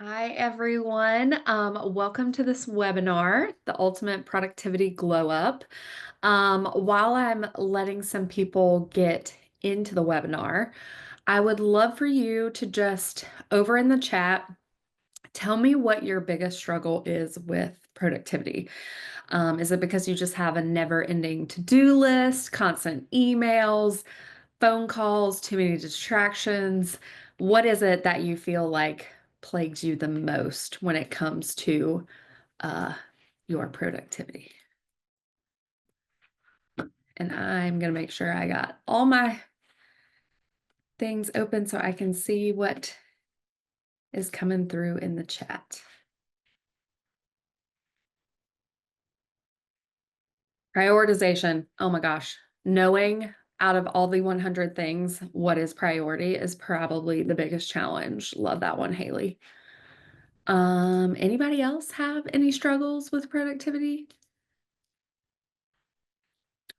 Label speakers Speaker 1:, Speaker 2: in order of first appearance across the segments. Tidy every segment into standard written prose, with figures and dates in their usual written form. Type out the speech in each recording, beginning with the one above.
Speaker 1: Hi, everyone. Welcome to this webinar, The Ultimate Productivity Glow Up. While I'm letting some people get into the webinar, I would love for you to just over in the chat, tell me what your biggest struggle is with productivity. Is it because you just have a never-ending to-do list, constant emails, phone calls, too many distractions? What is it that you feel like plagues you the most when it comes to uh, your productivity? And I'm going to make sure I got all my things open so I can see what is coming through in the chat. Prioritization. Oh my gosh. Knowing out of all the 100 things, what is priority is probably the biggest challenge. Love that one, Haley. Anybody else have any struggles with productivity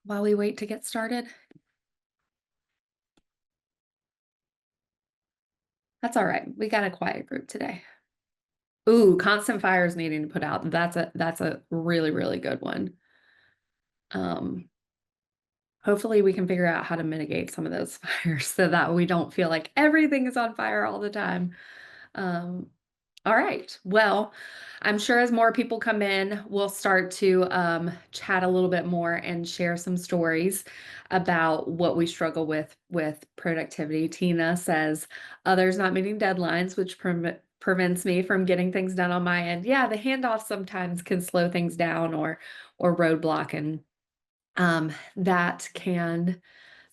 Speaker 1: while we wait to get started? That's all right. We got a quiet group today. Ooh, constant fires needing to put out. That's a really, really good one. Hopefully we can figure out how to mitigate some of those fires so that we don't feel like everything is on fire all the time. Um, all right. Well, I'm sure as more people come in, we'll start to chat a little bit more and share some stories about what we struggle with productivity. Tina says, others not meeting deadlines, which prevents me from getting things done on my end. Yeah, the handoff sometimes can slow things down or roadblock, and that can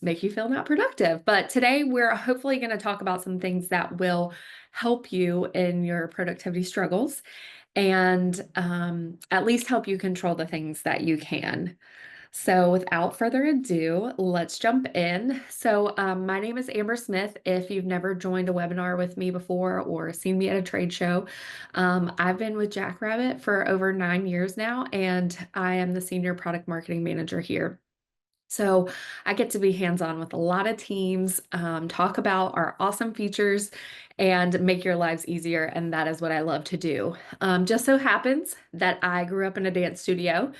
Speaker 1: make you feel not productive. But today we're hopefully going to talk about some things that will help you in your productivity struggles and at least help you control the things that you can. So without further ado, let's jump in. So my name is Amber Smith. If you've never joined a webinar with me before or seen me at a trade show, I've been with Jackrabbit for over 9 years now, and I am the Senior Product Marketing Manager here. So I get to be hands-on with a lot of teams, talk about our awesome features, and make your lives easier. And that is what I love to do. Just so happens that I grew up in a dance studio.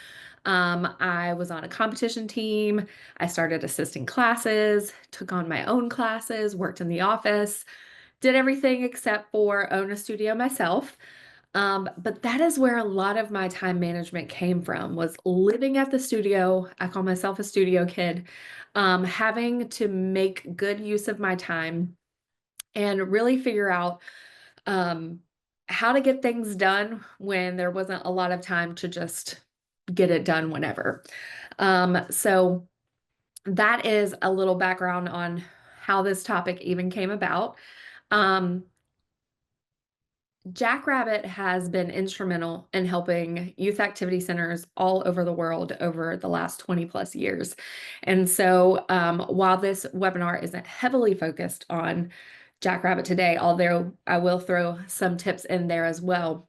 Speaker 1: I was on a competition team. I started assisting classes, took on my own classes, worked in the office, did everything except for own a studio myself. But that is where a lot of my time management came from, was living at the studio. I call myself a studio kid, having to make good use of my time and really figure out um, how to get things done when there wasn't a lot of time to just get it done whenever. So that is a little background on how this topic even came about. Um, Jackrabbit has been instrumental in helping youth activity centers all over the world over the last 20 plus years. And so while this webinar isn't heavily focused on Jackrabbit today, although I will throw some tips in there as well,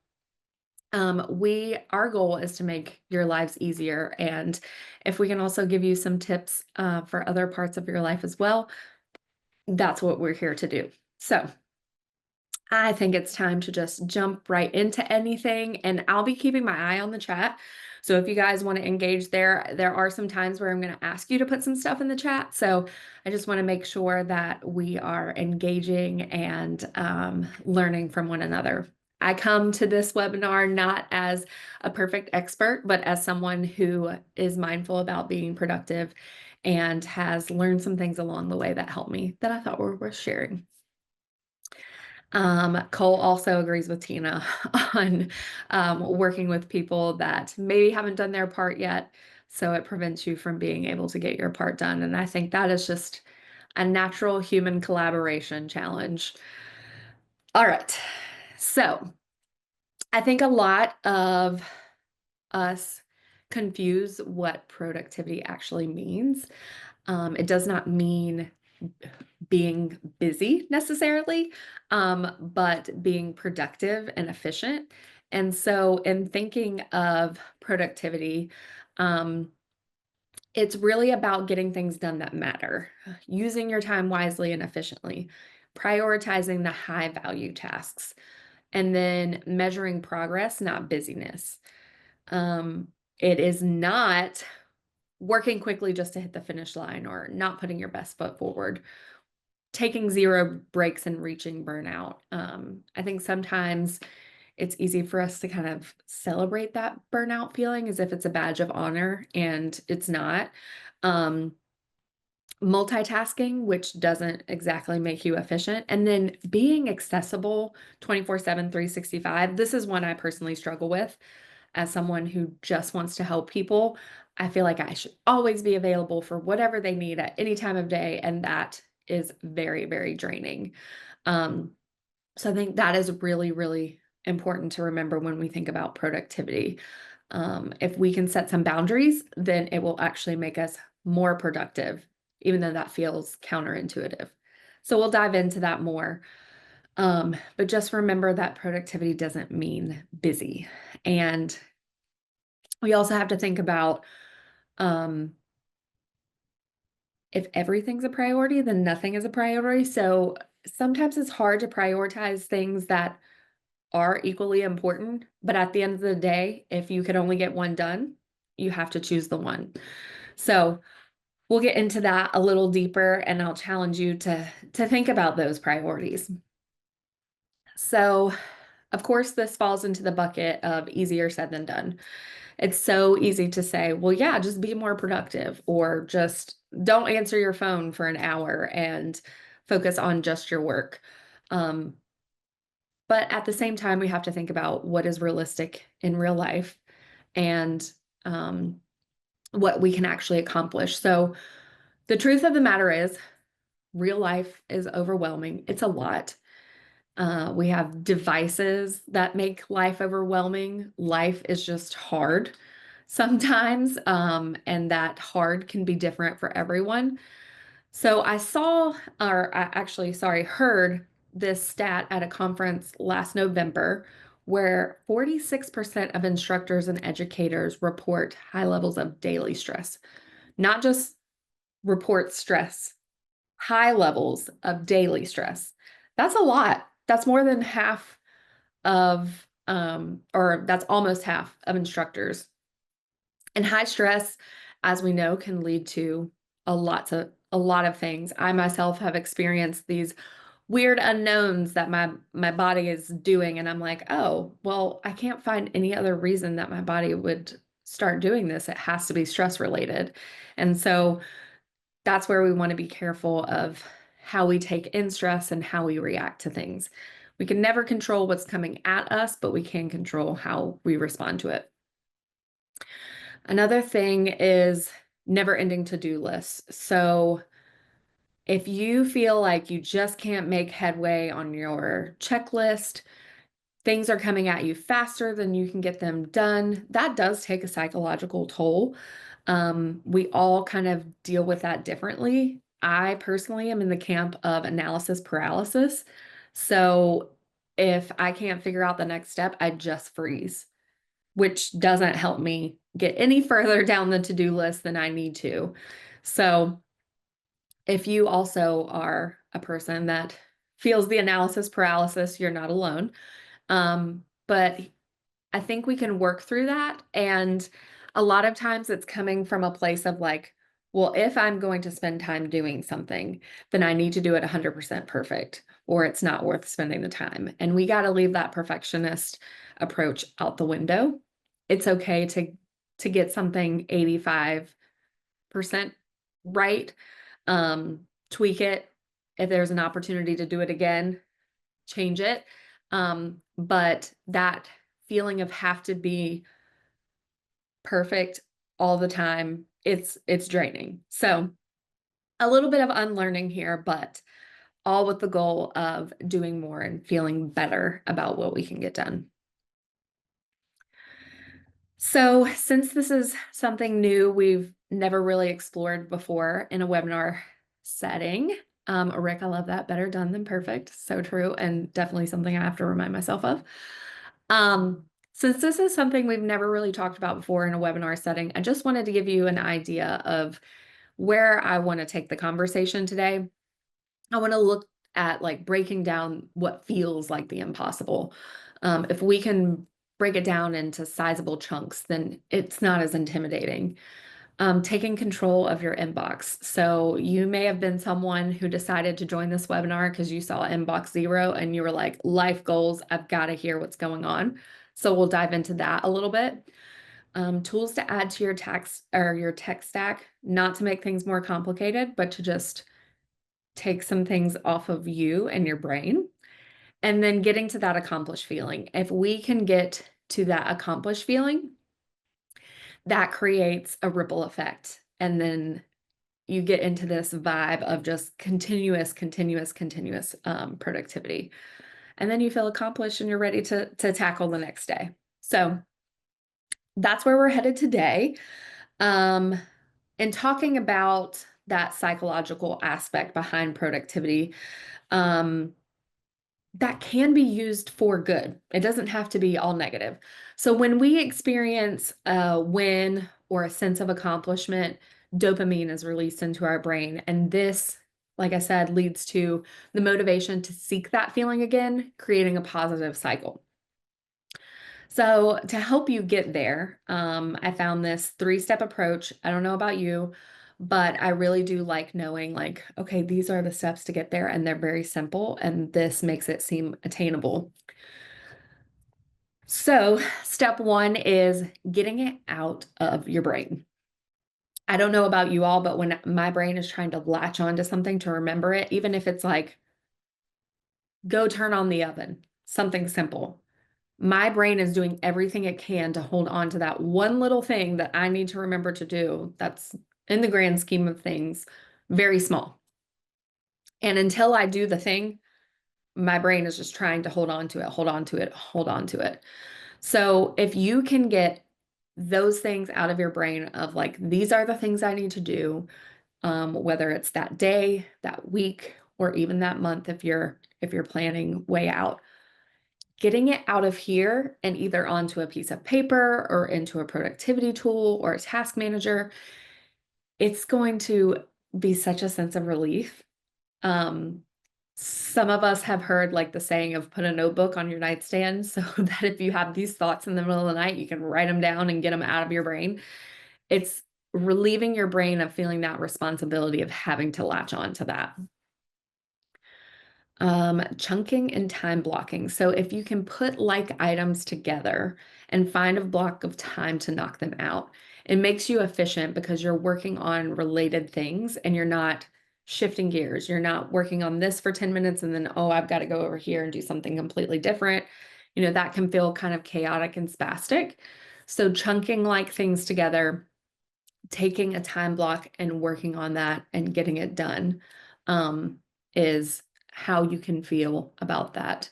Speaker 1: our goal is to make your lives easier. And if we can also give you some tips for other parts of your life as well, that's what we're here to do. So I think it's time to just jump right into anything, and I'll be keeping my eye on the chat. So if you guys want to engage there are some times where I'm going to ask you to put some stuff in the chat. So I just want to make sure that we are engaging and learning from one another. I come to this webinar not as a perfect expert, but as someone who is mindful about being productive and has learned some things along the way that helped me that I thought were worth sharing. Cole also agrees with Tina on working with people that maybe haven't done their part yet, so it prevents you from being able to get your part done. And I think that is just a natural human collaboration challenge. All right, so I think a lot of us confuse what productivity actually means. It does not mean being busy necessarily, but being productive and efficient. And so, in thinking of productivity, um, it's really about getting things done that matter, using your time wisely and efficiently, prioritizing the high value tasks, And then measuring progress, not busyness. Um, it is not working quickly just to hit the finish line or not putting your best foot forward, taking zero breaks and reaching burnout. I think sometimes it's easy for us to kind of celebrate that burnout feeling as if it's a badge of honor, and it's not. Um, Multitasking, which doesn't exactly make you efficient, and then being accessible 24/7, 365. This is one I personally struggle with as someone who just wants to help people. I feel like I should always be available for whatever they need at any time of day, and that is very, very draining. Um, so I think that is really, really important to remember when we think about productivity. If we can set some boundaries, then it will actually make us more productive, even though that feels counterintuitive. So we'll dive into that more. But just remember that productivity doesn't mean busy. And we also have to think about um, if everything's a priority, then nothing is a priority. So sometimes it's hard to prioritize things that are equally important. But at the end of the day, if you could only get one done, you have to choose the one. So we'll get into that a little deeper, and I'll challenge you to think about those priorities. So, of course, this falls into the bucket of easier said than done. It's so easy to say, well, yeah, just be more productive, or just don't answer your phone for an hour and focus on just your work. Um, but at the same time, we have to think about what is realistic in real life, and um, what we can actually accomplish. So, the truth of the matter is, real life is overwhelming. It's a lot. We have devices that make life overwhelming. Life is just hard sometimes, and that hard can be different for everyone. So I saw, or I actually, sorry, heard this stat at a conference last November where 46% of instructors and educators report high levels of daily stress, not just report stress, high levels of daily stress. That's a lot. That's more than half of, or that's almost half of instructors. And high stress, as we know, can lead to a lot of things. I myself have experienced these weird unknowns that my body is doing, and I'm like, oh, well, I can't find any other reason that my body would start doing this. It has to be stress related. And so that's where we want to be careful of how we take in stress and how we react to things. We can never control what's coming at us, but we can control how we respond to it. Another thing is never ending to-do lists. So if you feel like you just can't make headway on your checklist, things are coming at you faster than you can get them done, that does take a psychological toll. We all kind of deal with that differently. I personally am in the camp of analysis paralysis. So if I can't figure out the next step, I just freeze, which doesn't help me get any further down the to-do list than I need to. So if you also are a person that feels the analysis paralysis, you're not alone. But I think we can work through that. And a lot of times it's coming from a place of like, well, if I'm going to spend time doing something, then I need to do it 100% perfect, or it's not worth spending the time. And we got to leave that perfectionist approach out the window. It's okay to get something 85% right. Tweak it. If there's an opportunity to do it again, change it. But that feeling of have to be perfect all the time, it's draining. So a little bit of unlearning here, but all with the goal of doing more and feeling better about what we can get done. So since this is something new we've never really explored before in a webinar setting, Rick, I love that, better done than perfect. So true, and definitely something I have to remind myself of. Since this is something we've never really talked about before in a webinar setting, I just wanted to give you an idea of where I want to take the conversation today. I want to look at like breaking down what feels like the impossible. If we can break it down into sizable chunks, then it's not as intimidating. Taking control of your inbox. So you may have been someone who decided to join this webinar because you saw inbox zero and you were like, life goals, I've got to hear what's going on. So we'll dive into that a little bit. Tools to add to your tax or your tech stack, not to make things more complicated, but to just take some things off of you and your brain. And then getting to that accomplished feeling. If we can get to that accomplished feeling, that creates a ripple effect. And then you get into this vibe of just continuous productivity. And then you feel accomplished and you're ready to tackle the next day. So that's where we're headed today. And talking about that psychological aspect behind productivity, that can be used for good. It doesn't have to be all negative. So when we experience a win or a sense of accomplishment, dopamine is released into our brain. And this, like I said, leads to the motivation to seek that feeling again, creating a positive cycle. So to help you get there, I found this 3-step approach. I don't know about you, but I really do like knowing like, okay, these are the steps to get there and they're very simple and this makes it seem attainable. So step 1 is getting it out of your brain. I don't know about you all, but when my brain is trying to latch onto something to remember it, even if it's like, go turn on the oven, something simple. My brain is doing everything it can to hold on to that one little thing that I need to remember to do. That's in the grand scheme of things, very small. And until I do the thing, my brain is just trying to hold on to it, hold on to it, hold on to it. So if you can get those things out of your brain of like, these are the things I need to do, whether it's that day, that week, or even that month, if you're planning way out, getting it out of here and either onto a piece of paper or into a productivity tool or a task manager, it's going to be such a sense of relief. Some of us have heard like the saying of put a notebook on your nightstand so that if you have these thoughts in the middle of the night, you can write them down and get them out of your brain. It's relieving your brain of feeling that responsibility of having to latch on to that. Chunking and time blocking. So if you can put like items together and find a block of time to knock them out, it makes you efficient because you're working on related things and you're not shifting gears. You're not working on this for 10 minutes and then, oh, I've got to go over here and do something completely different. You know, that can feel kind of chaotic and spastic. So chunking like things together, taking a time block and working on that and getting it done, is how you can feel about that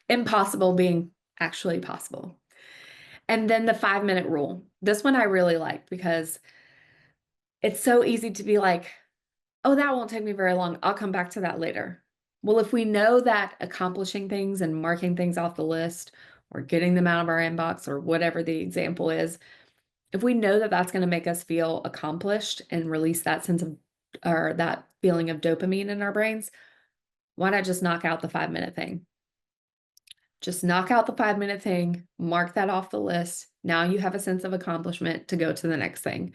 Speaker 1: impossible being actually possible. And then the 5-minute rule. This one I really like because it's so easy to be like, oh, that won't take me very long. I'll come back to that later. Well, if we know that accomplishing things and marking things off the list or getting them out of our inbox or whatever the example is, if we know that that's going to make us feel accomplished and release that sense of or that feeling of dopamine in our brains, why not just knock out the 5-minute thing? Just knock out the 5-minute thing, mark that off the list. Now you have a sense of accomplishment to go to the next thing.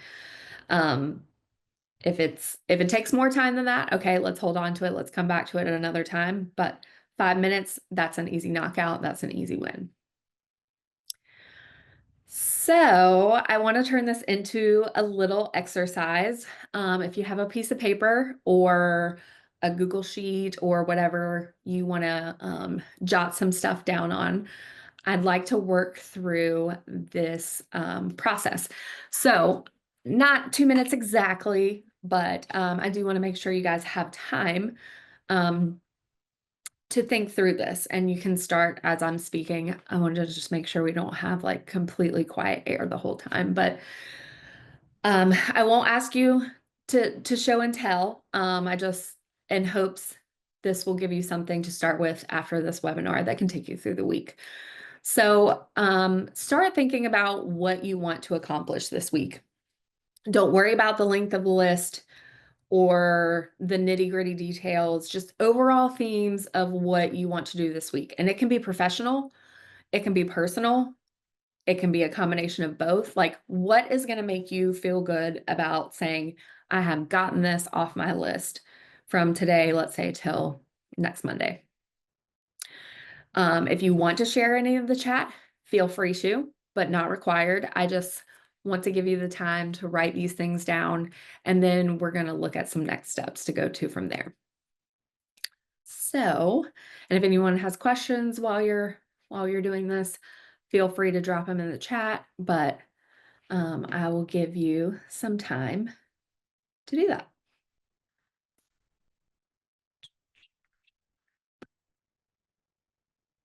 Speaker 1: If it takes more time than that, okay, let's hold on to it. Let's come back to it at another time. But 5 minutes, that's an easy knockout. That's an easy win. So I want to turn this into a little exercise. If you have a piece of paper or a Google Sheet or whatever you want to jot some stuff down on, I'd like to work through this process. So not 2 minutes exactly, but I do want to make sure you guys have time to think through this, and you can start as I'm speaking. I want to just make sure we don't have like completely quiet air the whole time, but I won't ask you to show and tell. I just in hopes this will give you something to start with after this webinar that can take you through the week. So start thinking about what you want to accomplish this week. Don't worry about the length of the list. or the nitty-gritty details, just overall themes of what you want to do this week. And it can be professional, it can be personal, it can be a combination of both. Like, what is going to make you feel good about saying, I have gotten this off my list from today, let's say, till next Monday? If you want to share any of the chat, feel free to, but not required. I just want to give you the time to write these things down, and then we're going to look at some next steps to go to from there. So, and if anyone has questions while you're doing this, feel free to drop them in the chat, but I will give you some time to do that.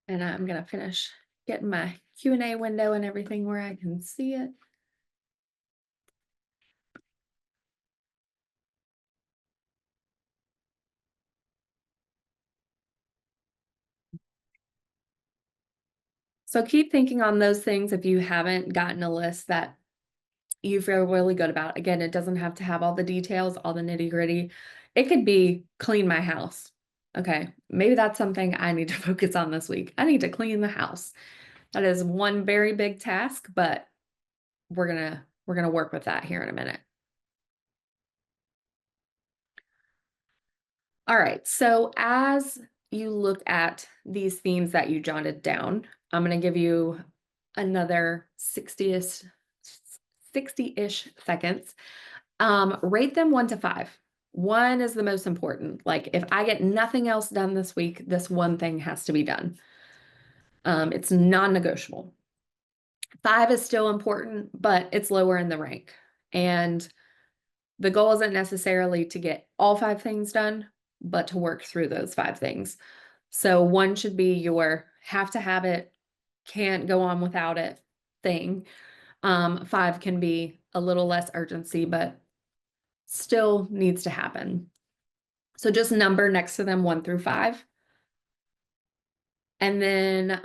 Speaker 1: And I'm going to finish getting my Q&A window and everything where I can see it. So keep thinking on those things if you haven't gotten a list that you feel really good about. Again, it doesn't have to have all the details, all the nitty-gritty. It could be clean my house. Okay, maybe that's something I need to focus on this week. I need to clean the house. That is one very big task, but we're gonna work with that here in a minute. All right, so as you look at these themes that you jotted down, I'm gonna give you another 60-ish seconds. Rate them 1 to 5. 1 is the most important. Like, if I get nothing else done this week, this one thing has to be done. It's non-negotiable. 5 is still important, but it's lower in the rank. And the goal isn't necessarily to get all 5 things done, but to work through those 5 things. So 1 should be your have to have it, can't go on without it thing. 5 can be a little less urgency, but still needs to happen. So just number next to them 1 through 5. And then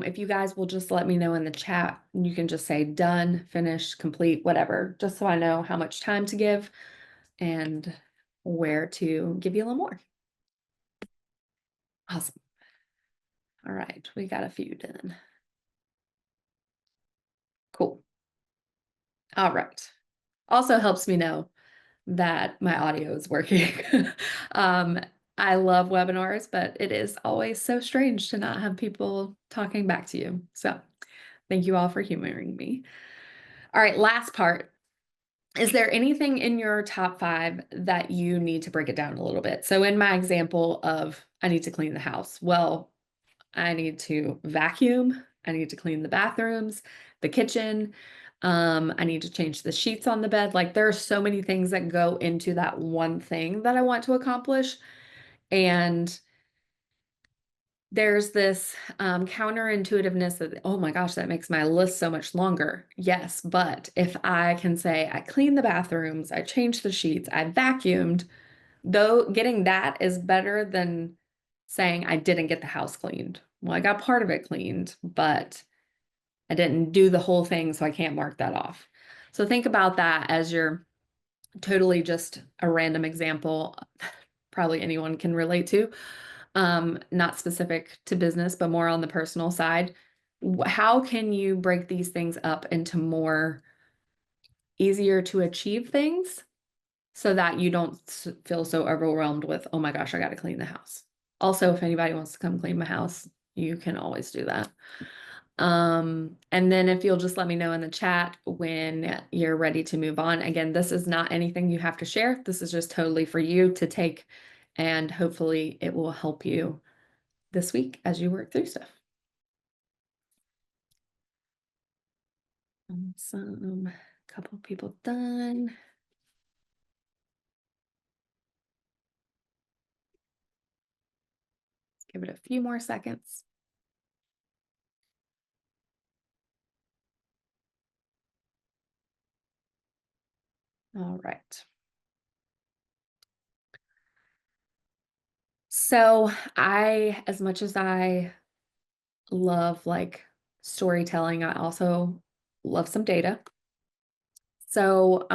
Speaker 1: if you guys will just let me know in the chat, you can just say done, finished, complete, whatever, just so I know how much time to give and where to give you a little more. Awesome. All right, we got a few done. Cool. All right. Also helps me know that my audio is working. I love webinars, but it is always so strange to not have people talking back to you. So thank you all for humoring me. All right, last part. Is there anything in your top 5 that you need to break it down a little bit? So in my example of I need to clean the house, well, I need to vacuum, I need to clean the bathrooms, the kitchen, I need to change the sheets on the bed. Like, there are so many things that go into that one thing that I want to accomplish. And there's this counterintuitiveness that, oh my gosh, that makes my list so much longer. Yes, but if I can say I cleaned the bathrooms, I changed the sheets, I vacuumed, though getting that is better than saying I didn't get the house cleaned. Well, I got part of it cleaned, but I didn't do the whole thing, so I can't mark that off. So think about that as you're totally just a random example, probably anyone can relate to, not specific to business, but more on the personal side. How can you break these things up into more easier to achieve things so that you don't feel so overwhelmed with, oh my gosh, I got to clean the house. Also, if anybody wants to come clean my house, you can always do that. And then if you'll just let me know in the chat when you're ready to move on. Again, this is not anything you have to share. This is just totally for you to take, and hopefully it will help you this week as you work through stuff. Awesome. Couple people done. Give it a few more seconds. All right. So as much as I love like storytelling, I also love some data. So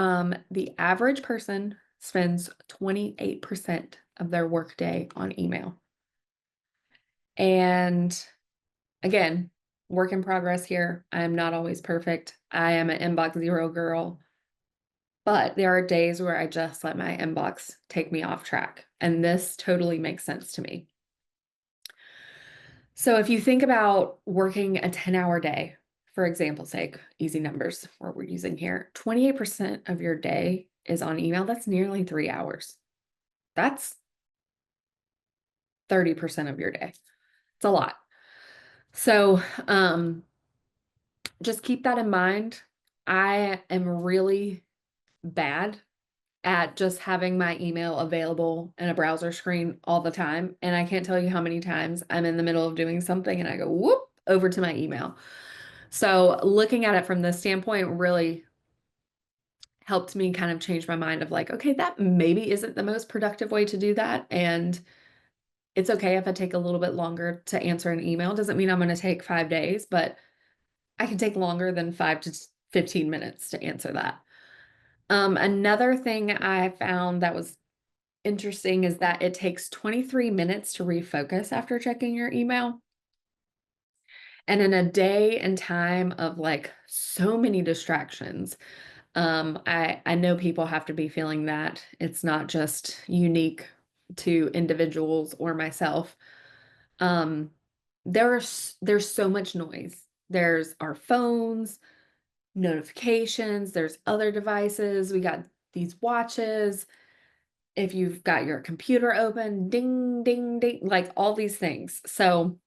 Speaker 1: the average person spends 28% of their workday on email. And again, work in progress here. I am not always perfect. I am an inbox zero girl, but there are days where I just let my inbox take me off track. And this totally makes sense to me. So if you think about working a 10-hour day, for example's sake, easy numbers, what we're using here, 28% of your day is on email. That's nearly 3 hours. That's 30% of your day. It's a lot. So just keep that in mind. I am really bad at just having my email available in a browser screen all the time. And I can't tell you how many times I'm in the middle of doing something and I go whoop over to my email. So looking at it from this standpoint really helped me kind of change my mind of like, okay, that maybe isn't the most productive way to do that. And it's okay if I take a little bit longer to answer an email. Doesn't mean I'm going to take 5 days, but I can take longer than 5 to 15 minutes to answer that. Another thing I found that was interesting is that it takes 23 minutes to refocus after checking your email. And in a day and time of like so many distractions, I know people have to be feeling that. It's not just unique to individuals or myself. Um, there's so much noise. There's our phones, notifications, there's other devices. We got these watches. If you've got your computer open, ding, ding, ding, like all these things. So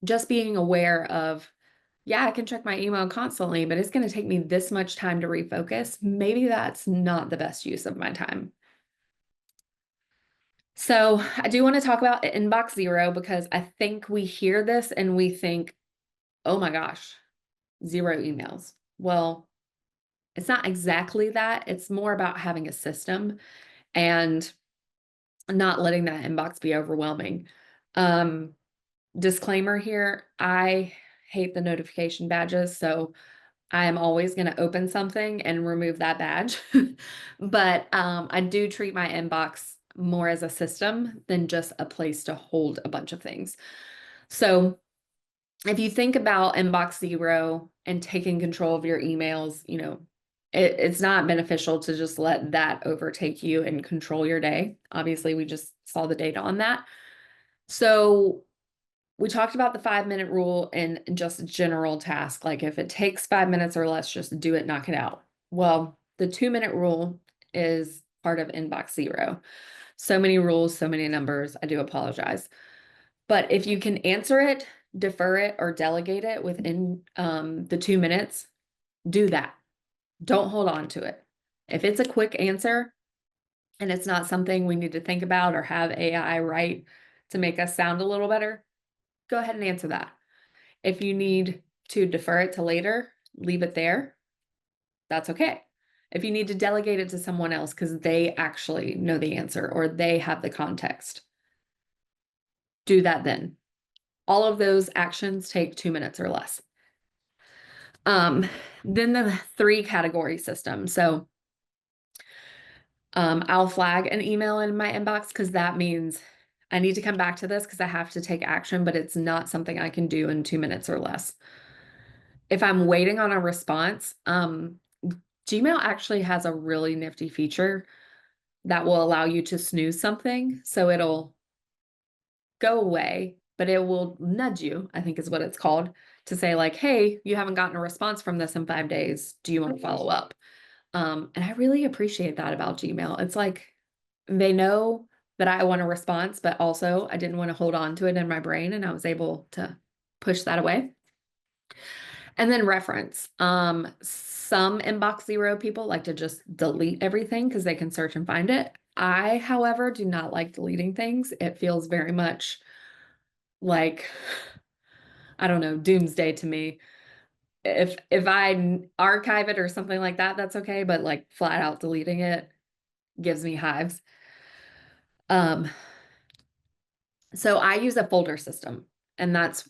Speaker 1: just being aware of, yeah, I can check my email constantly, but it's going to take me this much time to refocus. Maybe that's not the best use of my time. So I do want to talk about inbox zero because I think we hear this and we think, oh my gosh, 0 emails. Well, it's not exactly that. It's more about having a system and not letting that inbox be overwhelming. Disclaimer here, I hate the notification badges, so I am always going to open something and remove that badge. But I do treat my inbox more as a system than just a place to hold a bunch of things. So if you think about inbox zero and taking control of your emails, it's not beneficial to just let that overtake you and control your day. Obviously, we just saw the data on that. So we talked about the 5-minute rule and just general task. Like if it takes 5 minutes or less, just do it, knock it out. Well, the 2-minute rule is part of inbox zero. So many rules, so many numbers. I do apologize. But if you can answer it, defer it, or delegate it within the 2 minutes, do that. Don't hold on to it. If it's a quick answer and it's not something we need to think about or have AI write to make us sound a little better, go ahead and answer that. If you need to defer it to later, leave it there. That's okay. If you need to delegate it to someone else because they actually know the answer or they have the context, do that then. All of those actions take 2 minutes or less. Then the 3 category system. So I'll flag an email in my inbox because that means I need to come back to this because I have to take action, but it's not something I can do in 2 minutes or less. If I'm waiting on a response, Gmail actually has a really nifty feature that will allow you to snooze something. So it'll go away, but it will nudge you, I think is what it's called, to say like, hey, you haven't gotten a response from this in 5 days. Do you want to follow up? And I really appreciate that about Gmail. It's like they know that I want a response, but also I didn't want to hold on to it in my brain and I was able to push that away. And then reference. Some inbox zero people like to just delete everything because they can search and find it. I, however, do not like deleting things. It feels very much like, I don't know, doomsday to me. If I archive it or something like that, that's okay. But like flat out deleting it gives me hives. So I use a folder system, and that's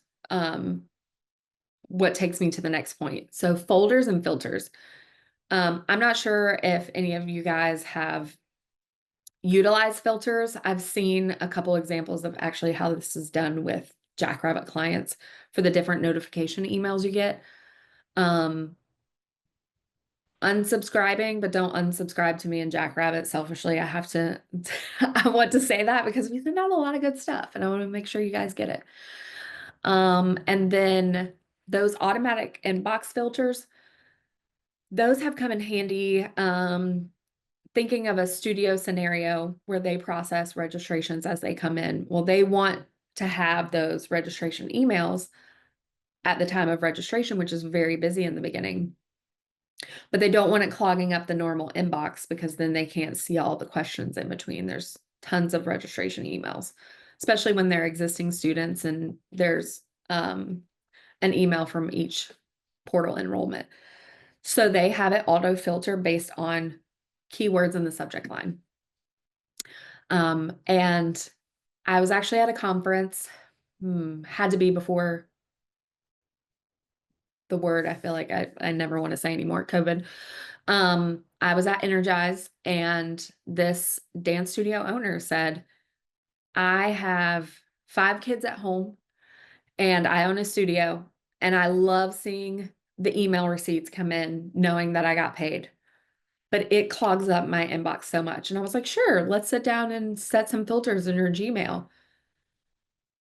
Speaker 1: what takes me to the next point. So folders and filters. I'm not sure if any of you guys have utilize filters. I've seen a couple examples of actually how this is done with Jackrabbit clients for the different notification emails you get. Unsubscribing, but don't unsubscribe to me and Jackrabbit. Selfishly, I have to, I want to say that because we send out a lot of good stuff and I want to make sure you guys get it. And then those automatic inbox filters, those have come in handy. Thinking of a studio scenario where they process registrations as they come in. Well, they want to have those registration emails at the time of registration, which is very busy in the beginning. But they don't want it clogging up the normal inbox because then they can't see all the questions in between. There's tons of registration emails, especially when they're existing students and there's an email from each portal enrollment. So they have it auto filter based on keywords in the subject line. And I was actually at a conference, had to be before the word I feel like I never want to say anymore, COVID. I was at Energize and this dance studio owner said, I have 5 kids at home and I own a studio and I love seeing the email receipts come in knowing that I got paid. But it clogs up my inbox so much. And I was like, sure, let's sit down and set some filters in your Gmail.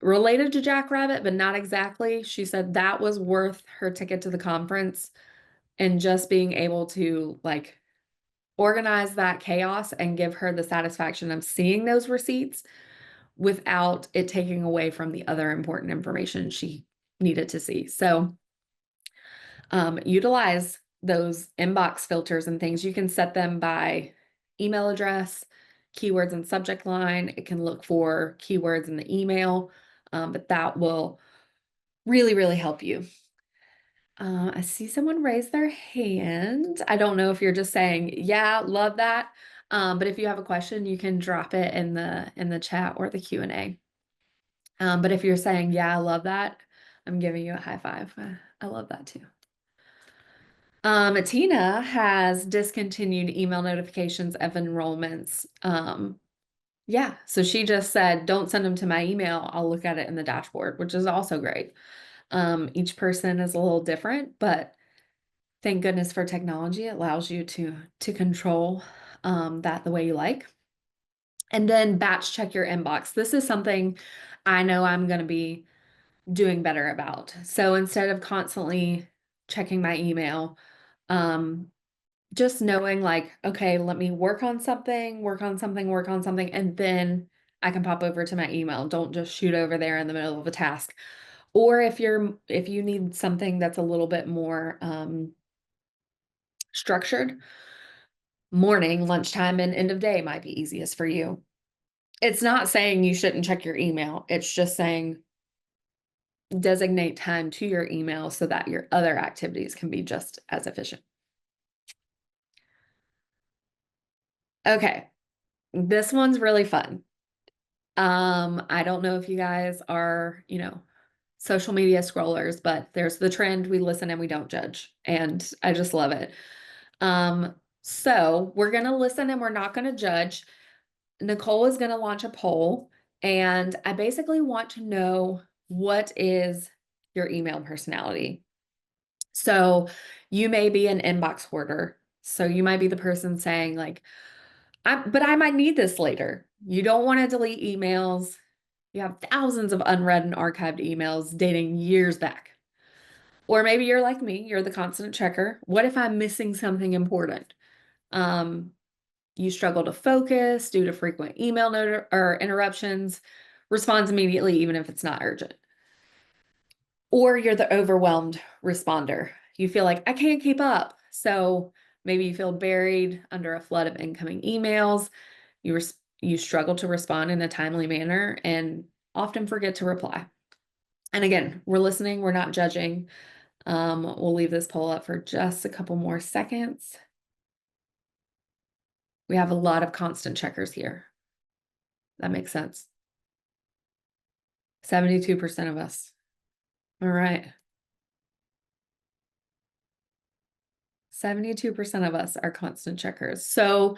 Speaker 1: Related to Jackrabbit, but not exactly. She said that was worth her ticket to the conference and just being able to like organize that chaos and give her the satisfaction of seeing those receipts without it taking away from the other important information she needed to see. So utilize those inbox filters and things. You can set them by email address, keywords and subject line. It can look for keywords in the email, but that will really, really help you. I see someone raise their hand. I don't know if you're just saying, yeah, love that. But if you have a question, you can drop it in the chat or the Q&A. But if you're saying, yeah, I love that, I'm giving you a high five. I love that too. Tina has discontinued email notifications of enrollments. Yeah, so she just said, don't send them to my email. I'll look at it in the dashboard, which is also great. Each person is a little different, but thank goodness for technology. It allows you to control that the way you like. And then batch check your inbox. This is something I know I'm going to be doing better about. So instead of constantly checking my email, just knowing like, okay, let me work on something, and then I can pop over to my email. Don't just shoot over there in the middle of a task. Or if you need something that's a little bit more structured, morning, lunchtime, and end of day might be easiest for you. It's not saying you shouldn't check your email. It's just saying designate time to your email so that your other activities can be just as efficient. Okay, this one's really fun. I don't know if you guys are, social media scrollers, but there's the trend, we listen and we don't judge. And I just love it. So we're going to listen and we're not going to judge. Nicole is going to launch a poll, and I basically want to know what is your email personality. So you may be an inbox hoarder. So you might be the person saying like, but I might need this later. You don't want to delete emails. You have thousands of unread and archived emails dating years back. Or maybe you're like me, you're the constant checker. What if I'm missing something important? You struggle to focus due to frequent email or interruptions, responds immediately even if it's not urgent. Or you're the overwhelmed responder. You feel like I can't keep up. So maybe you feel buried under a flood of incoming emails. You struggle to respond in a timely manner and often forget to reply. And again, we're listening, we're not judging. We'll leave this poll up for just a couple more seconds. We have a lot of constant checkers here. That makes sense. 72% of us. All right. 72% of us are constant checkers. So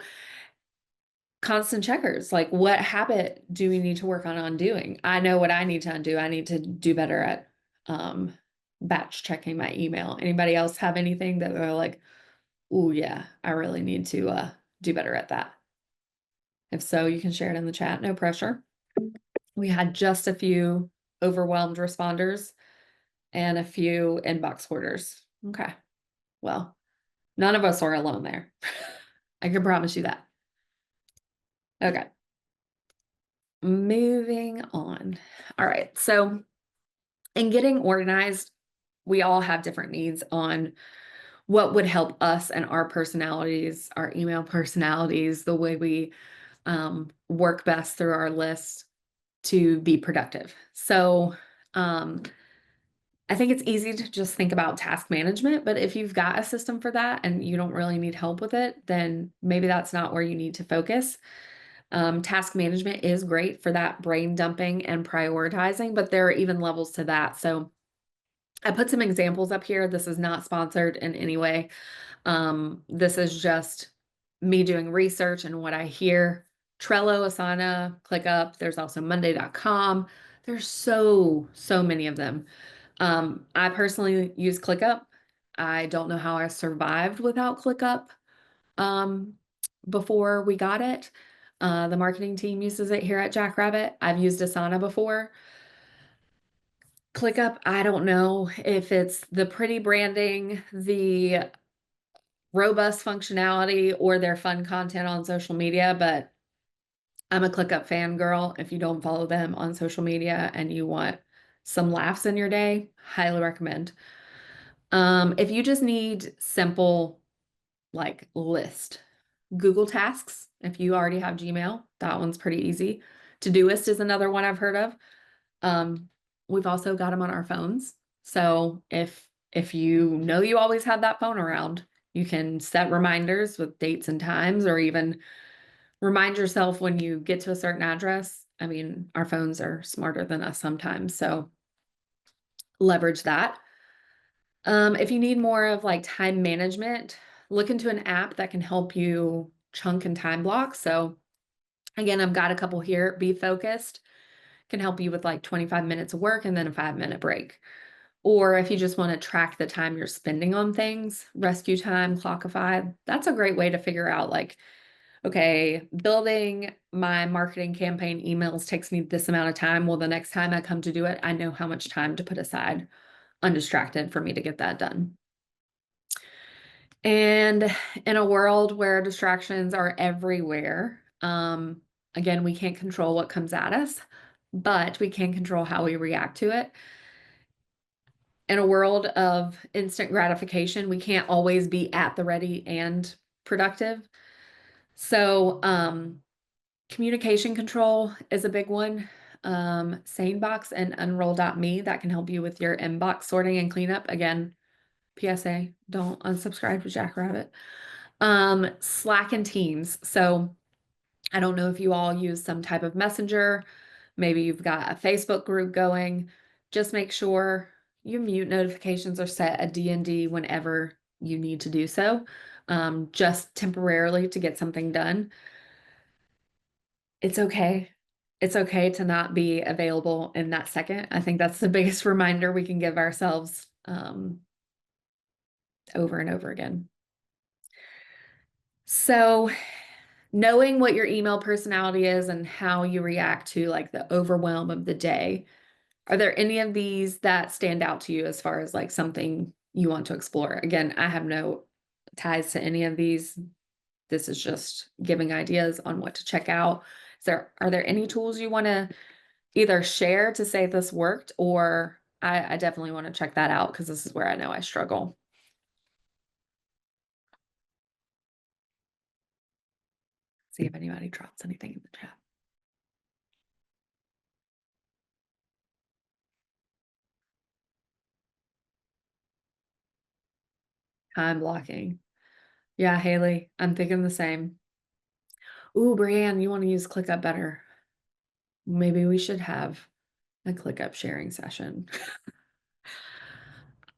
Speaker 1: constant checkers. Like, what habit do we need to work on undoing? I know what I need to undo. I need to do better at batch checking my email. Anybody else have anything that they're like, oh yeah, I really need to do better at that? If so, you can share it in the chat, no pressure. We had just a few overwhelmed responders and a few inbox hoarders. Okay, well, none of us are alone there. I can promise you that. Okay, moving on. All right, so in getting organized, we all have different needs on what would help us and our personalities, our email personalities, the way we work best through our list to be productive. So I think it's easy to just think about task management, but if you've got a system for that and you don't really need help with it, then maybe that's not where you need to focus. Task management is great for that brain dumping and prioritizing, but there are even levels to that. So I put some examples up here. This is not sponsored in any way. This is just me doing research and what I hear. Trello, Asana, ClickUp. There's also Monday.com. There's so many of them. I personally use ClickUp. I don't know how I survived without ClickUp before we got it. The marketing team uses it here at Jackrabbit. I've used Asana before. ClickUp, I don't know if it's the pretty branding, the robust functionality, or their fun content on social media, but I'm a ClickUp fangirl. If you don't follow them on social media and you want some laughs in your day, highly recommend. If you just need simple like list, Google Tasks, if you already have Gmail, that one's pretty easy. Todoist is another one I've heard of. We've also got them on our phones. So if you know you always have that phone around, you can set reminders with dates and times, or even remind yourself when you get to a certain address. I mean, our phones are smarter than us sometimes, so leverage that. If you need more of like time management, look into an app that can help you chunk and time block. So again, I've got a couple here. Be Focused can help you with like 25 minutes of work and then a 5-minute break. Or if you just want to track the time you're spending on things, Rescue Time, Clockify, that's a great way to figure out like, okay, building my marketing campaign emails takes me this amount of time. Well, the next time I come to do it, I know how much time to put aside undistracted for me to get that done. And in a world where distractions are everywhere, again, we can't control what comes at us, but we can control how we react to it. In a world of instant gratification, we can't always be at the ready and productive. So, communication control is a big one. SaneBox and Unroll.me, that can help you with your inbox sorting and cleanup. Again, PSA, don't unsubscribe to Jackrabbit. Slack and Teams. So I don't know if you all use some type of messenger. Maybe you've got a Facebook group going. Just make sure your mute notifications are set at D&D whenever you need to do so, just temporarily to get something done. It's okay. It's okay to not be available in that second. I think that's the biggest reminder we can give ourselves over and over again. So knowing what your email personality is and how you react to like the overwhelm of the day, are there any of these that stand out to you as far as like something you want to explore? Again, I have no ties to any of these. This is just giving ideas on what to check out. Are there any tools you want to either share to say this worked, or I definitely want to check that out because this is where I know I struggle. See if anybody drops anything in the chat. Time blocking. Yeah, Haley, I'm thinking the same. Ooh, Brianne, you want to use ClickUp better. Maybe we should have a ClickUp sharing session.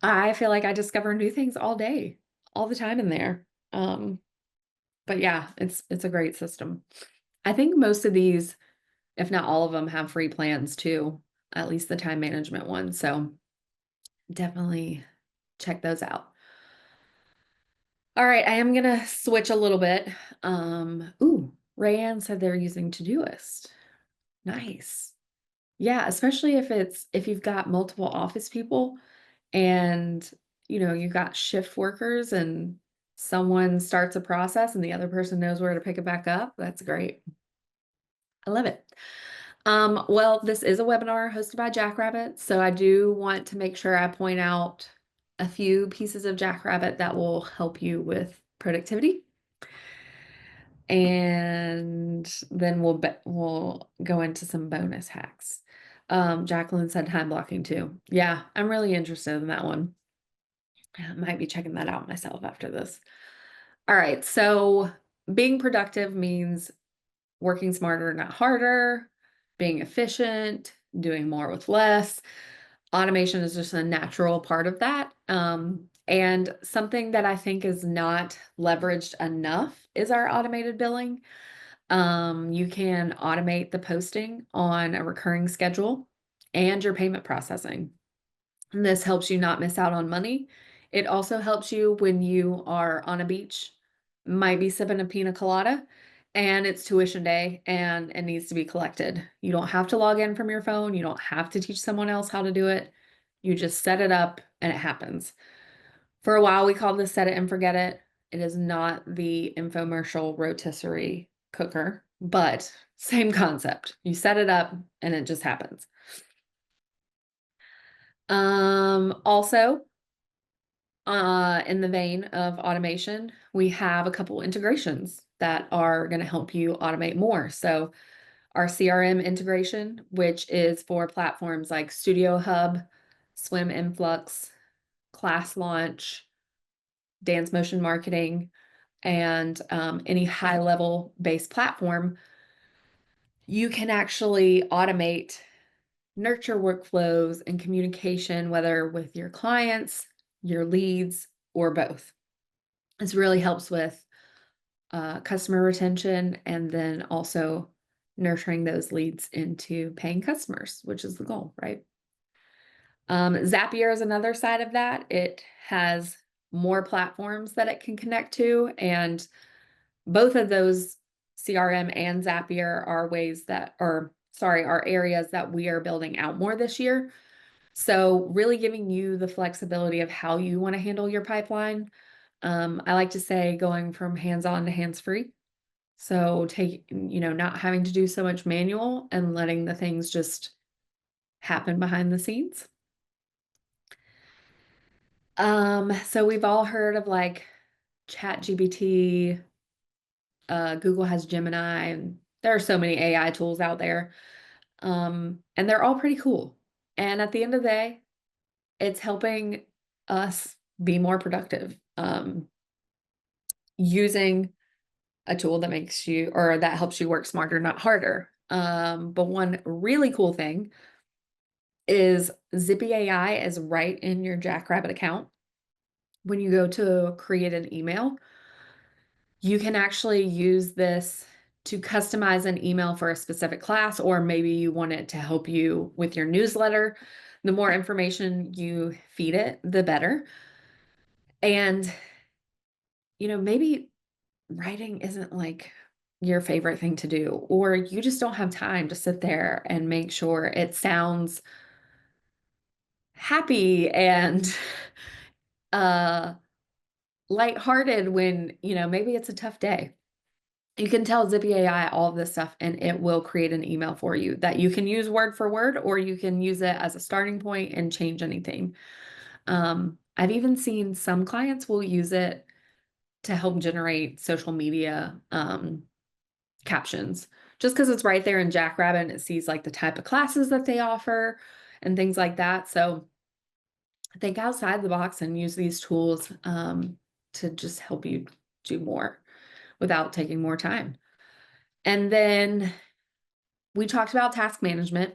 Speaker 1: I feel like I discover new things all day, all the time in there. But yeah, it's a great system. I think most of these, if not all of them, have free plans too, at least the time management ones. So definitely check those out. All right, I am gonna switch a little bit. Rayanne said they're using Todoist. Nice. Yeah, especially if you've got multiple office people and you've got shift workers and someone starts a process and the other person knows where to pick it back up. That's great. I love it. Well, this is a webinar hosted by Jackrabbit, so I do want to make sure I point out a few pieces of Jackrabbit that will help you with productivity. And then we'll go into some bonus hacks. Jacqueline said time blocking too. Yeah, I'm really interested in that one. I might be checking that out myself after this. All right, so being productive means working smarter, not harder, being efficient, doing more with less. Automation is just a natural part of that. And something that I think is not leveraged enough is our automated billing. You can automate the posting on a recurring schedule and your payment processing. And this helps you not miss out on money. It also helps you when you are on a beach, might be sipping a pina colada, and it's tuition day and it needs to be collected. You don't have to log in from your phone. You don't have to teach someone else how to do it. You just set it up and it happens. For a while, we called this set it and forget it. It is not the infomercial rotisserie cooker, but same concept. You set it up and it just happens. Also, in the vein of automation, we have a couple integrations that are going to help you automate more. So our CRM integration, which is for platforms like Studio Hub, Swim Influx, Class Launch, Dance Motion Marketing, and any high level based platform, you can actually automate nurture workflows and communication, whether with your clients, your leads, or both. This really helps with customer retention and then also nurturing those leads into paying customers, which is the goal, right? Zapier is another side of that. It has more platforms that it can connect to, and both of those, CRM and Zapier, are are areas that we are building out more this year. So really giving you the flexibility of how you want to handle your pipeline. I like to say going from hands-on to hands-free. So not having to do so much manual and letting the things just happen behind the scenes. So we've all heard of like ChatGPT, Google has Gemini, and there are so many AI tools out there. And they're all pretty cool. And at the end of the day, it's helping us be more productive. Using a tool that makes you or that helps you work smarter, not harder. But one really cool thing is Zippy AI is right in your Jackrabbit account. When you go to create an email, you can actually use this to customize an email for a specific class, or maybe you want it to help you with your newsletter. The more information you feed it, the better. And, maybe writing isn't like your favorite thing to do, or you just don't have time to sit there and make sure it sounds happy and uh lighthearted when, maybe it's a tough day. You can tell Zippy AI all of this stuff and it will create an email for you that you can use word for word, or you can use it as a starting point and change anything. I've even seen some clients will use it to help generate social media captions, just because it's right there in Jackrabbit and it sees like the type of classes that they offer and things like that. So think outside the box and use these tools to just help you do more without taking more time. And then we talked about task management.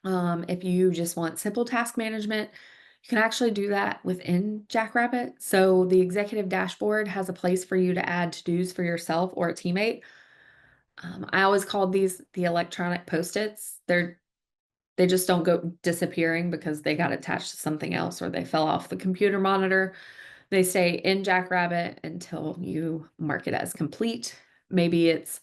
Speaker 1: If you just want simple task management, you can actually do that within Jackrabbit. So the executive dashboard has a place for you to add to-dos for yourself or a teammate. I always called these the electronic Post-its. They just don't go disappearing because they got attached to something else or they fell off the computer monitor. They stay in Jackrabbit until you mark it as complete. Maybe it's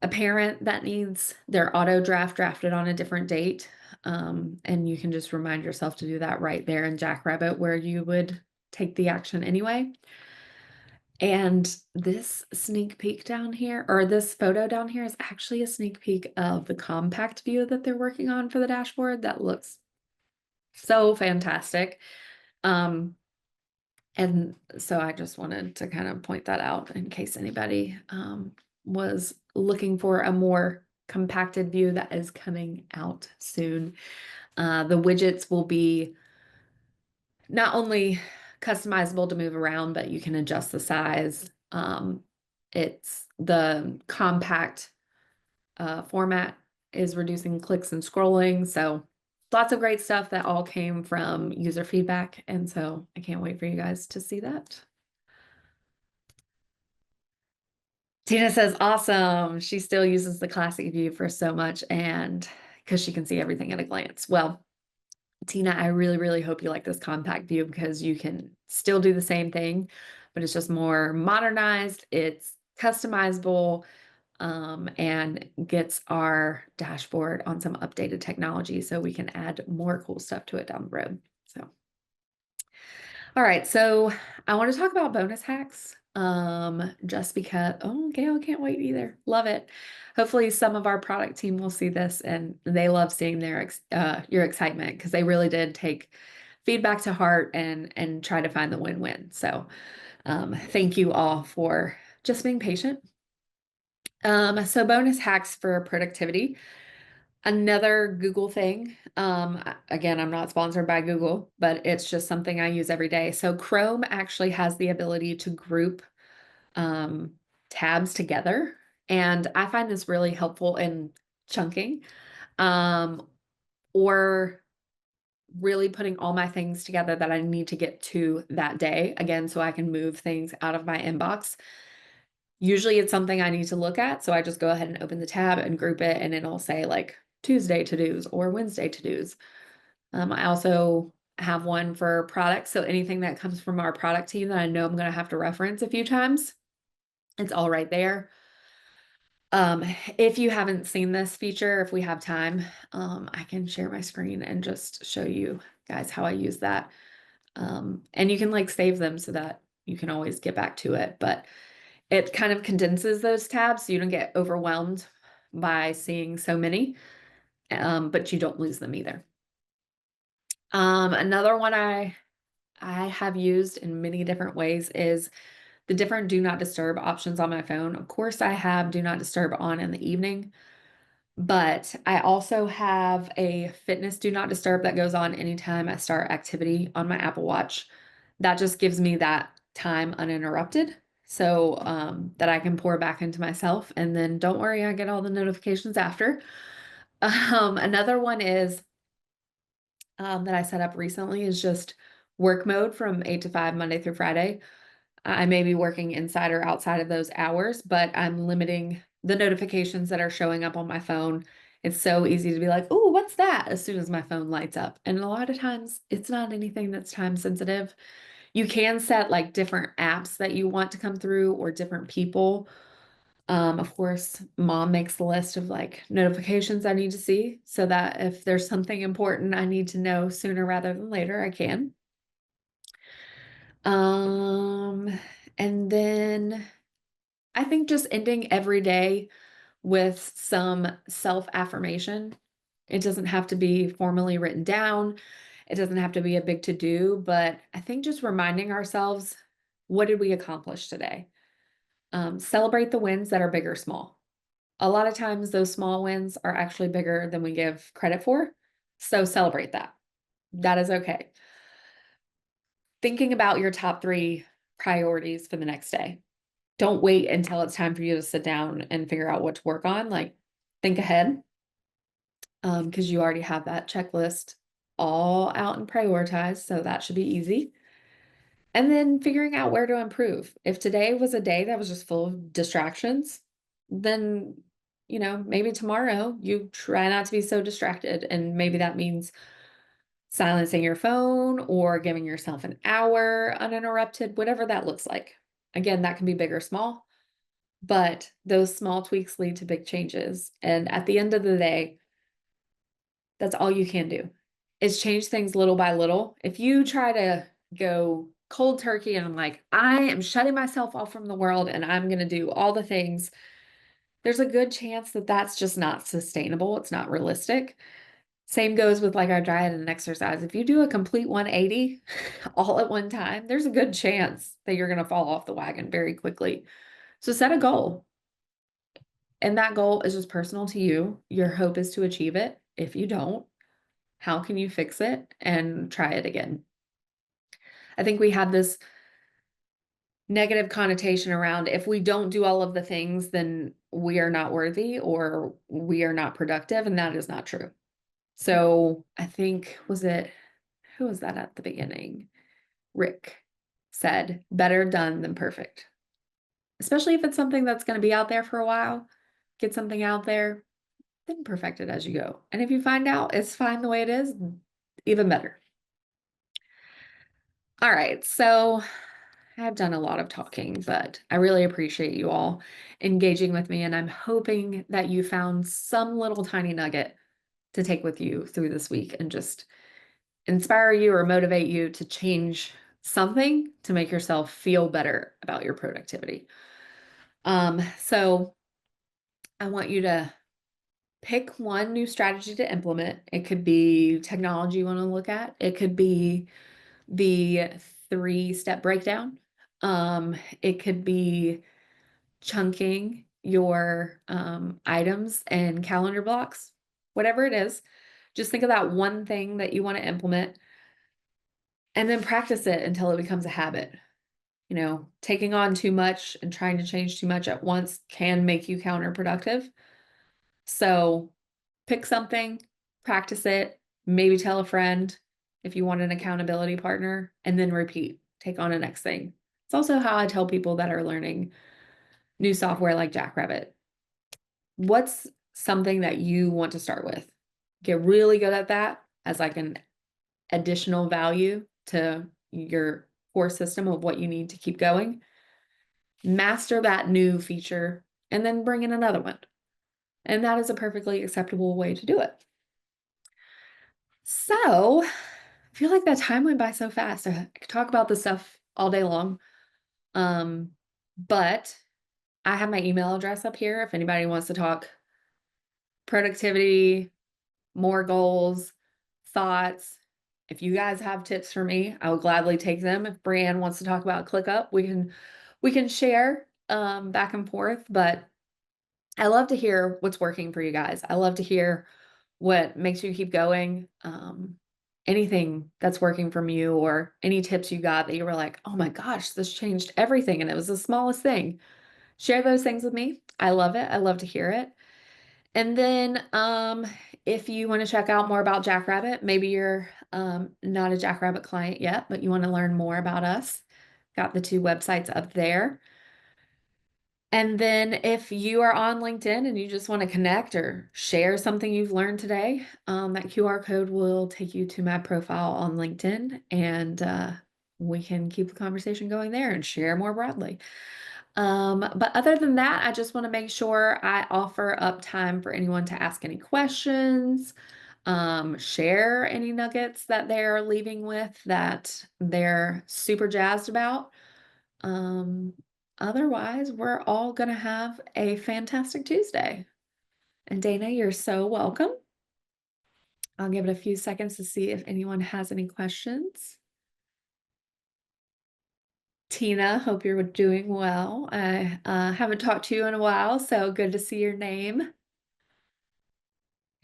Speaker 1: a parent that needs their auto draft drafted on a different date. And you can just remind yourself to do that right there in Jackrabbit where you would take the action anyway. And this sneak peek down here, or this photo down here, is actually a sneak peek of the compact view that they're working on for the dashboard. That looks so fantastic. And so I just wanted to kind of point that out in case anybody was looking for a more compacted view that is coming out soon. The widgets will be not only customizable to move around, but you can adjust the size. It's the compact format is reducing clicks and scrolling. So lots of great stuff that all came from user feedback. And so I can't wait for you guys to see that. Tina says, awesome. She still uses the classic view for so much and because she can see everything at a glance. Well, Tina, I really, really hope you like this compact view because you can still do the same thing, but it's just more modernized. It's customizable and gets our dashboard on some updated technology so we can add more cool stuff to it down the road. So, all right. So I want to talk about bonus hacks. Just because, oh, Gail can't wait either. Love it. Hopefully some of our product team will see this and they love seeing your excitement because they really did take feedback to heart and try to find the win-win. So thank you all for just being patient. So bonus hacks for productivity. Another Google thing. Again, I'm not sponsored by Google, but it's just something I use every day. So Chrome actually has the ability to group tabs together. And I find this really helpful in chunking or really putting all my things together that I need to get to that day. Again, so I can move things out of my inbox. Usually it's something I need to look at. So I just go ahead and open the tab and group it and it'll say like Tuesday to-dos or Wednesday to-dos. I also have one for products. So anything that comes from our product team that I know I'm going to have to reference a few times, it's all right there. If you haven't seen this feature, if we have time, I can share my screen and just show you guys how I use that. And you can like save them so that you can always get back to it. But it kind of condenses those tabs so you don't get overwhelmed by seeing so many, but you don't lose them either. Another one I have used in many different ways is the different do not disturb options on my phone. Of course, I have do not disturb on in the evening, but I also have a fitness do not disturb that goes on anytime I start activity on my Apple Watch. That just gives me that time uninterrupted so that I can pour back into myself. And then don't worry, I get all the notifications after. Another one is that I set up recently is just work mode from 8 to 5, Monday through Friday. I may be working inside or outside of those hours, but I'm limiting the notifications that are showing up on my phone. It's so easy to be like, oh, what's that? As soon as my phone lights up. And a lot of times it's not anything that's time sensitive. You can set like different apps that you want to come through or different people. Of course, mom makes the list of like notifications I need to see so that if there's something important I need to know sooner rather than later, I can. And then I think just ending every day with some self-affirmation. It doesn't have to be formally written down. It doesn't have to be a big to-do, but I think just reminding ourselves, what did we accomplish today? Celebrate the wins that are big or small. A lot of times those small wins are actually bigger than we give credit for. So celebrate that. That is okay. Thinking about your top 3 priorities for the next day. Don't wait until it's time for you to sit down and figure out what to work on. Like, think ahead, because you already have that checklist all out and prioritized, so that should be easy. And then figuring out where to improve. If today was a day that was just full of distractions, then maybe tomorrow you try not to be so distracted. And maybe that means silencing your phone or giving yourself an hour uninterrupted, whatever that looks like. Again, that can be big or small, but those small tweaks lead to big changes. And at the end of the day, that's all you can do is change things little by little. If you try to go cold turkey and I'm like, I am shutting myself off from the world and I'm going to do all the things, there's a good chance that that's just not sustainable. It's not realistic. Same goes with like our diet and exercise. If you do a complete 180 all at one time, there's a good chance that you're going to fall off the wagon very quickly. So set a goal. And that goal is just personal to you. Your hope is to achieve it. If you don't, how can you fix it and try it again? I think we have this negative connotation around if we don't do all of the things, then we are not worthy or we are not productive. And that is not true. So I think, who was that at the beginning? Rick said, better done than perfect. Especially if it's something that's going to be out there for a while, get something out there, then perfect it as you go. And if you find out it's fine the way it is, even better. All right, so I've done a lot of talking, but I really appreciate you all engaging with me, and I'm hoping that you found some little tiny nugget to take with you through this week and just inspire you or motivate you to change something to make yourself feel better about your productivity. So I want you to pick one new strategy to implement. It could be technology you want to look at. It could be the 3-step breakdown. It could be chunking your items and calendar blocks, whatever it is. Just think of that one thing that you want to implement and then practice it until it becomes a habit. Taking on too much and trying to change too much at once can make you counterproductive. So pick something, practice it, maybe tell a friend if you want an accountability partner, and then repeat. Take on the next thing. It's also how I tell people that are learning new software like Jackrabbit. What's something that you want to start with? Get really good at that as like an additional value to your core system of what you need to keep going. Master that new feature and then bring in another one. And that is a perfectly acceptable way to do it. So I feel like that time went by so fast. I could talk about this stuff all day long. But I have my email address up here if anybody wants to talk productivity, more goals, thoughts. If you guys have tips for me, I will gladly take them. If Brianne wants to talk about ClickUp, we can share back and forth, but I love to hear what's working for you guys. I love to hear what makes you keep going. Anything that's working from you or any tips you got that you were like, oh my gosh, this changed everything. And it was the smallest thing. Share those things with me. I love it. I love to hear it. And then if you want to check out more about Jackrabbit, maybe you're not a Jackrabbit client yet, but you want to learn more about us, got the 2 websites up there. And then if you are on LinkedIn and you just want to connect or share something you've learned today, that QR code will take you to my profile on LinkedIn, and we can keep the conversation going there and share more broadly. But other than that, I just want to make sure I offer up time for anyone to ask any questions, share any nuggets that they're leaving with that they're super jazzed about. Um, Otherwise, we're all going to have a fantastic Tuesday. And Dana, you're so welcome. I'll give it a few seconds to see if anyone has any questions. Tina, hope you're doing well. I haven't talked to you in a while, so good to see your name.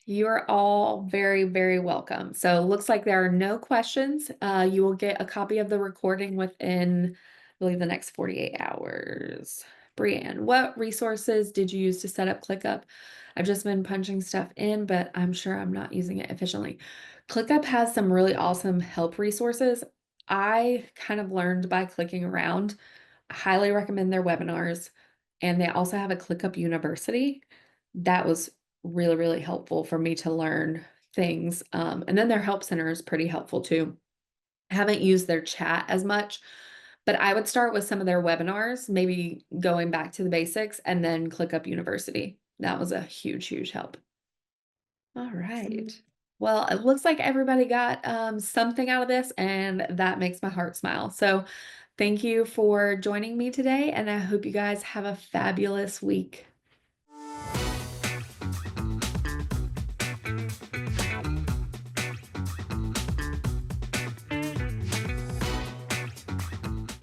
Speaker 1: You are all very, very welcome. So it looks like there are no questions. You will get a copy of the recording within, I believe, the next 48 hours. Brianne, what resources did you use to set up ClickUp? I've just been punching stuff in, but I'm sure I'm not using it efficiently. ClickUp has some really awesome help resources. I kind of learned by clicking around. I highly recommend their webinars. And they also have a ClickUp University that was really, really helpful for me to learn things. And then their help center is pretty helpful too. I haven't used their chat as much, but I would start with some of their webinars, maybe going back to the basics and then ClickUp University. That was a huge, huge help. All right. Well, it looks like everybody got something out of this, and that makes my heart smile. So, thank you for joining me today, and I hope you guys have a fabulous week.